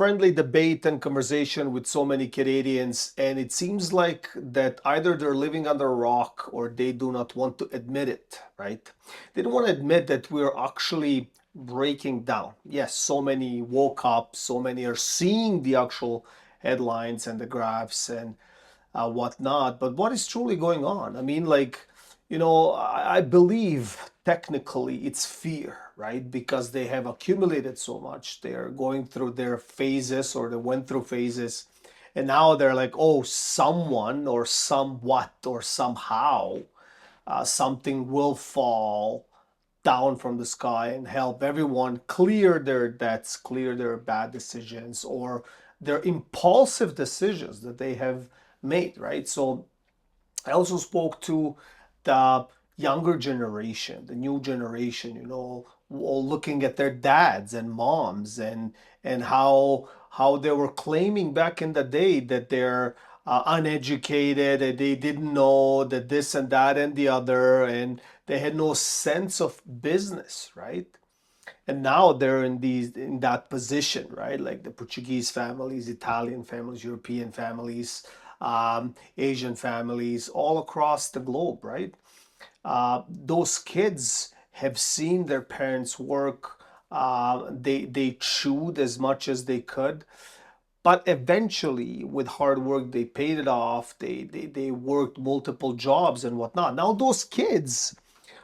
friendly debate and conversation with so many Canadians, and it seems like that either they're living under a rock or they do not want to admit it, right? They don't want to admit that we're actually breaking down. Yes, so many woke up, so many are seeing the actual headlines and the graphs and whatnot. But what is truly going on? I mean, like, I believe technically it's fear, right? Because they have accumulated so much. They're going through their phases or they went through phases. And now they're like, oh, someone or somewhat or somehow something will fall down from the sky and help everyone clear their debts, clear their bad decisions or their impulsive decisions that they have made, right? So I also spoke to the younger generation, the new generation, all looking at their dads and moms and how they were claiming back in the day that they're uneducated and they didn't know that this and that and the other and they had no sense of business, right? And now they're in that position, right? Like the Portuguese families, Italian families, European families, Asian families, all across the globe, right? Those kids have seen their parents work. They chewed as much as they could, but eventually, with hard work, they paid it off. They worked multiple jobs and whatnot. Now those kids,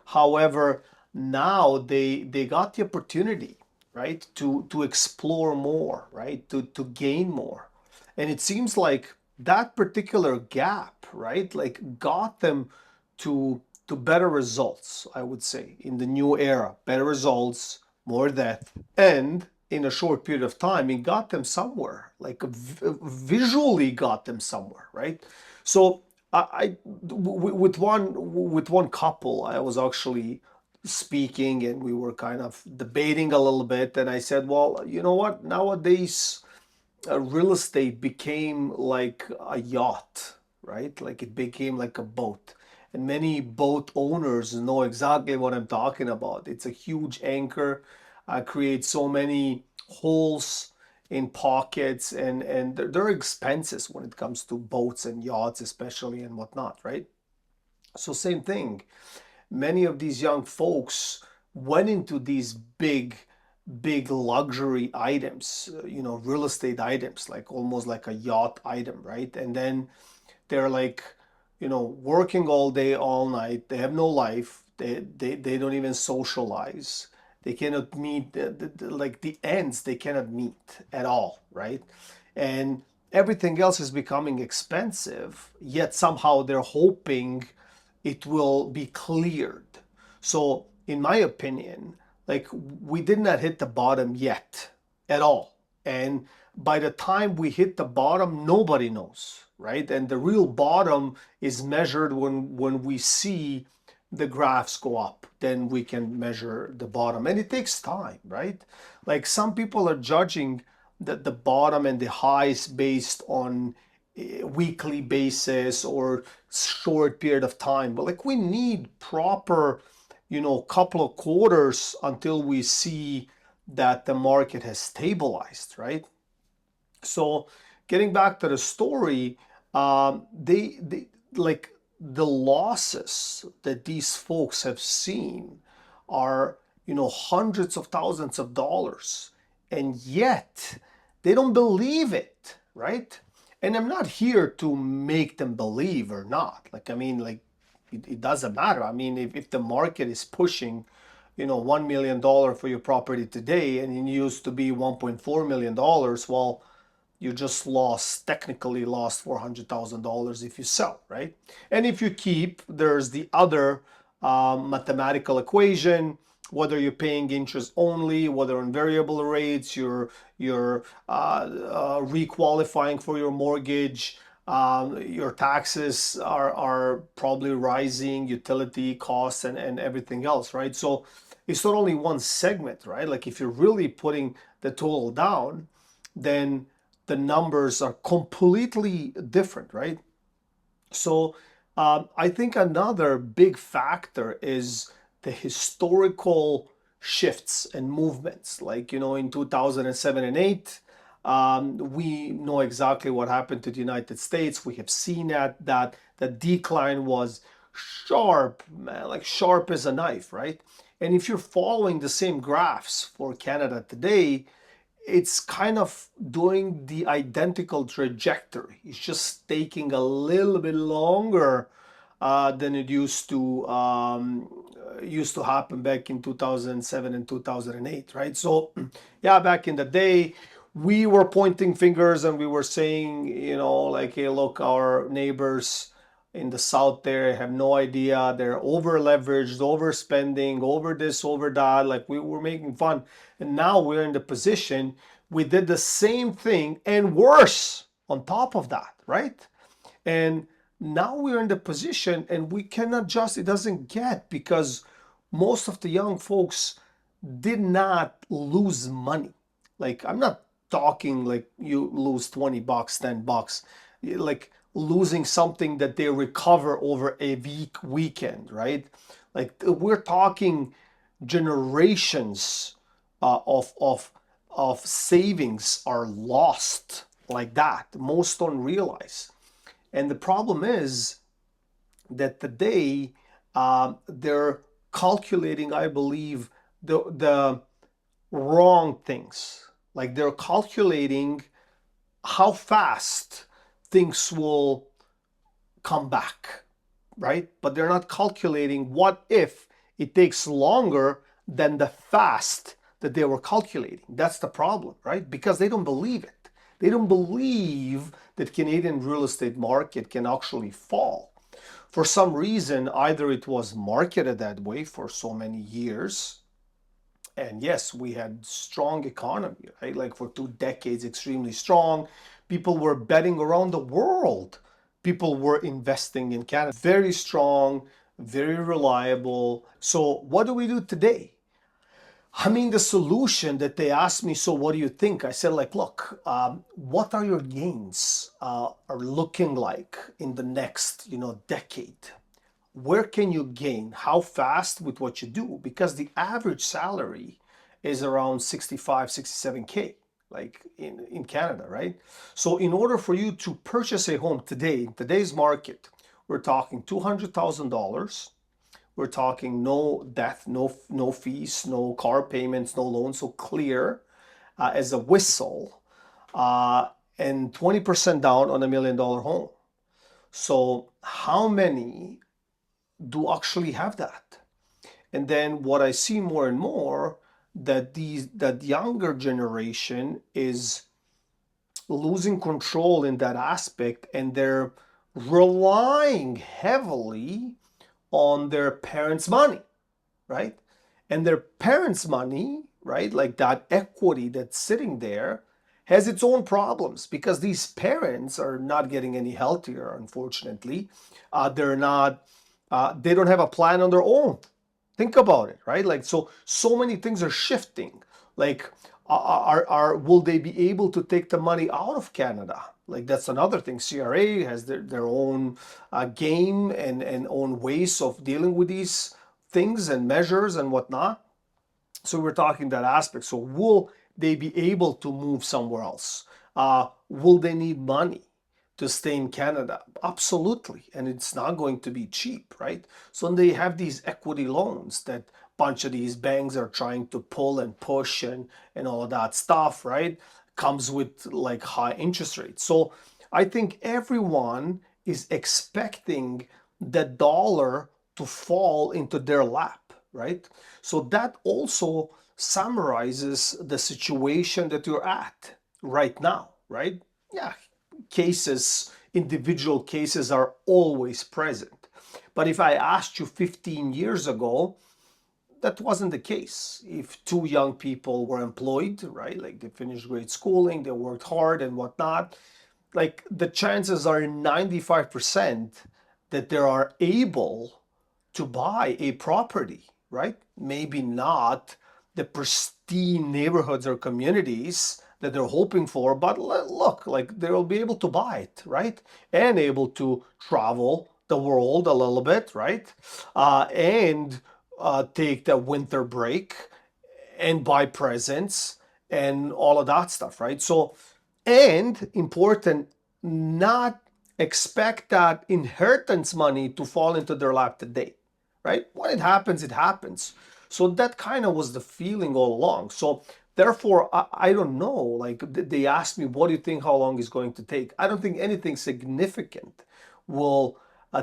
however, now they got the opportunity, right, to explore more, right, to gain more, and it seems like that particular gap, right, like got them to better results. I would say in the new era, better results, more depth, and in a short period of time, it got them somewhere, like visually got them somewhere, right? So with one couple, I was actually speaking and we were kind of debating a little bit, and I said, well, you know what? Nowadays, real estate became like a yacht, right? Like it became like a boat. And many boat owners know exactly what I'm talking about. It's a huge anchor, creates so many holes in pockets, and they're expenses when it comes to boats and yachts, especially and whatnot, right? So, same thing. Many of these young folks went into these big luxury items, real estate items, like almost like a yacht item, right? And then they're like, working all day, all night. They have no life. They don't even socialize. They cannot meet like the ends. They cannot meet at all, right? And everything else is becoming expensive. Yet somehow they're hoping it will be cleared. So, in my opinion, like we did not hit the bottom yet at all. And by the time we hit the bottom, nobody knows, right? And the real bottom is measured when we see the graphs go up, then we can measure the bottom. And it takes time, right? Like some people are judging the bottom and the highs based on weekly basis or short period of time, but like we need proper, couple of quarters until we see that the market has stabilized, right? So getting back to the story, they like the losses that these folks have seen are, hundreds of thousands of dollars, and yet they don't believe it, right? And I'm not here to make them believe or not. Like, I mean, like, it doesn't matter. I mean, if the market is pushing, $1 million for your property today and it used to be $1.4 million, well, you just technically lost $400,000 if you sell, right? And if you keep, there's the other mathematical equation, whether you're paying interest only, whether on variable rates, you're requalifying for your mortgage, your taxes are probably rising, utility costs and everything else, right? So it's not only one segment, right? Like if you're really putting the total down, then the numbers are completely different, right? So I think another big factor is the historical shifts and movements. Like, in 2007 and 8, We know exactly what happened to the United States. We have seen that the decline was sharp, man, like sharp as a knife, right? And if you're following the same graphs for Canada today, it's kind of doing the identical trajectory. It's just taking a little bit longer than it used to happen back in 2007 and 2008, right? So, yeah, back in the day, we were pointing fingers and we were saying, like, hey, look, our neighbors in the south there have no idea. They're over leveraged, overspending, over this, over that. Like, we were making fun. And now we're in the position we did the same thing and worse on top of that, right? And now we're in the position and we cannot just, it doesn't get because most of the young folks did not lose money. Like, I'm not talking like you lose 20 bucks, 10 bucks, like losing something that they recover over a weekend, right? Like, we're talking generations of savings are lost like that. Most don't realize. And the problem is that today they're calculating, I believe, the wrong things. Like, they're calculating how fast things will come back, right? But they're not calculating what if it takes longer than the fast that they were calculating. That's the problem, right? Because they don't believe it. They don't believe that Canadian real estate market can actually fall. For some reason, either it was marketed that way for so many years, and yes, we had strong economy, right? Like for 2 decades, extremely strong. People were betting around the world. People were investing in Canada. Very strong, very reliable. So what do we do today? I mean, the solution that they asked me, so what do you think? I said, like, look, what are your gains are looking like in the next, decade? Where can you gain? How fast with what you do? Because the average salary is around 65, 67K, like in Canada, right? So in order for you to purchase a home today, in today's market, we're talking $200,000. We're talking no debt, no fees, no car payments, no loans, so clear as a whistle, and 20% down on $1 million home. So how many do actually have that? And then what I see more and more that younger generation is losing control in that aspect, and they're relying heavily on their parents' money, right? And their parents' money, right, like that equity that's sitting there, has its own problems because these parents are not getting any healthier, unfortunately. They're not, they don't have a plan on their own. Think about it, right? Like, so many things are shifting. Like, will they be able to take the money out of Canada? Like, that's another thing. CRA has their own game and own ways of dealing with these things and measures and whatnot. So we're talking that aspect. So will they be able to move somewhere else? Will they need money to stay in Canada? Absolutely. And it's not going to be cheap, right? So they have these equity loans that a bunch of these banks are trying to pull and push and all of that stuff, right? Comes with like high interest rates. So I think everyone is expecting the dollar to fall into their lap, right? So that also summarizes the situation that you're at right now, right? Yeah, cases, individual cases are always present. But if I asked you 15 years ago, that wasn't the case. If two young people were employed, right, like they finished grade schooling, they worked hard and whatnot, like the chances are 95% that they are able to buy a property, right? Maybe not the pristine neighborhoods or communities that they're hoping for, but look, like they'll be able to buy it, right? And able to travel the world a little bit, right? And take the winter break and buy presents and all of that stuff, right? So And important, not expect that inheritance money to fall into their lap today, right? When it happens, it happens. So that kind of was the feeling all along. So therefore, I don't know. Like they asked me, what do you think how long is going to take? I don't think anything significant will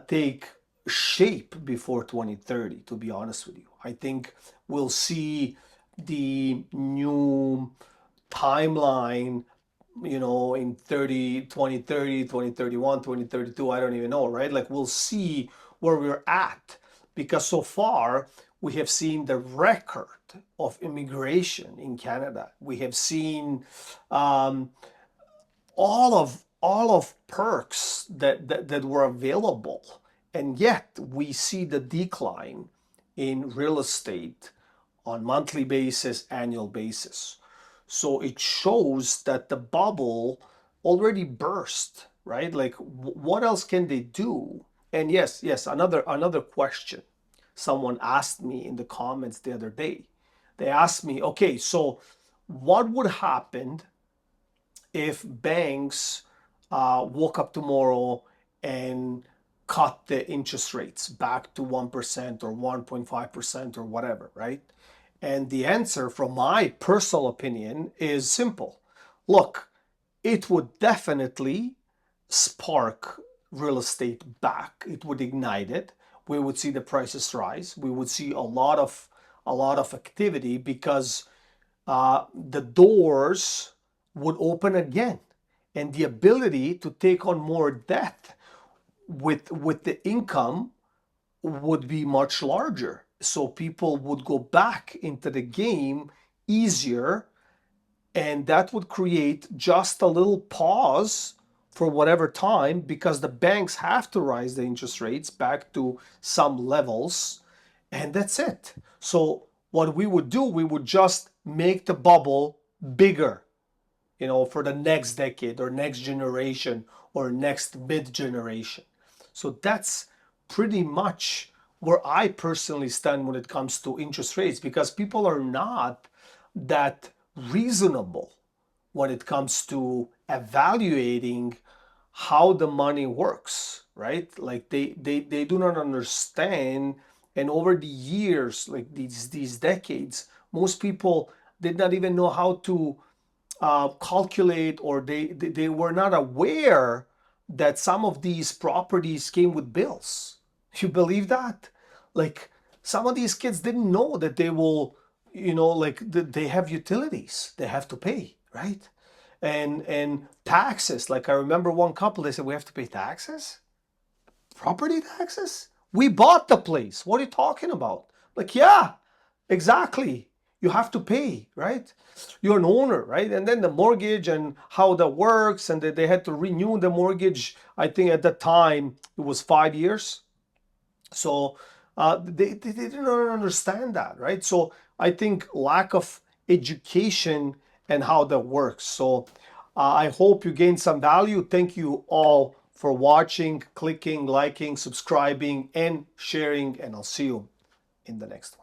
take shape before 2030, to be honest with you. I think we'll see the new timeline, in 2030, 2031, 2032, I don't even know, right? Like we'll see where we're at, because so far we have seen the record of immigration in Canada. We have seen um, all of perks that were available, and yet we see the decline in real estate on monthly basis, annual basis. So it shows that the bubble already burst, right? Like what else can they do? And yes, another question someone asked me in the comments the other day. They asked me, okay, so what would happen if banks woke up tomorrow and cut the interest rates back to 1% or 1.5% or whatever, right? And the answer, from my personal opinion, is simple. Look, it would definitely spark real estate back. It would ignite it. We would see the prices rise. We would see a lot of activity, because the doors would open again, and the ability to take on more debt with the income would be much larger. So people would go back into the game easier, and that would create just a little pause for whatever time, because the banks have to rise the interest rates back to some levels, and that's it. So what we would do, we would just make the bubble bigger, for the next decade or next generation or next mid generation. So that's pretty much where I personally stand when it comes to interest rates, because people are not that reasonable when it comes to evaluating how the money works, right? Like they do not understand. And over the years, like these decades, most people did not even know how to calculate, or they were not aware that some of these properties came with bills. You believe that? Like some of these kids didn't know that they will, like they have utilities they have to pay, right? And taxes. Like I remember one couple, they said, we have to pay taxes, property taxes. We bought the place. What are you talking about? Like, yeah, exactly. You have to pay, right? You're an owner, right? And then the mortgage and how that works, and that they had to renew the mortgage. I think at that time it was 5 years. So they didn't understand that, right? So I think lack of education and how that works. So I hope you gained some value. Thank you all for watching, clicking, liking, subscribing, and sharing. And I'll see you in the next one.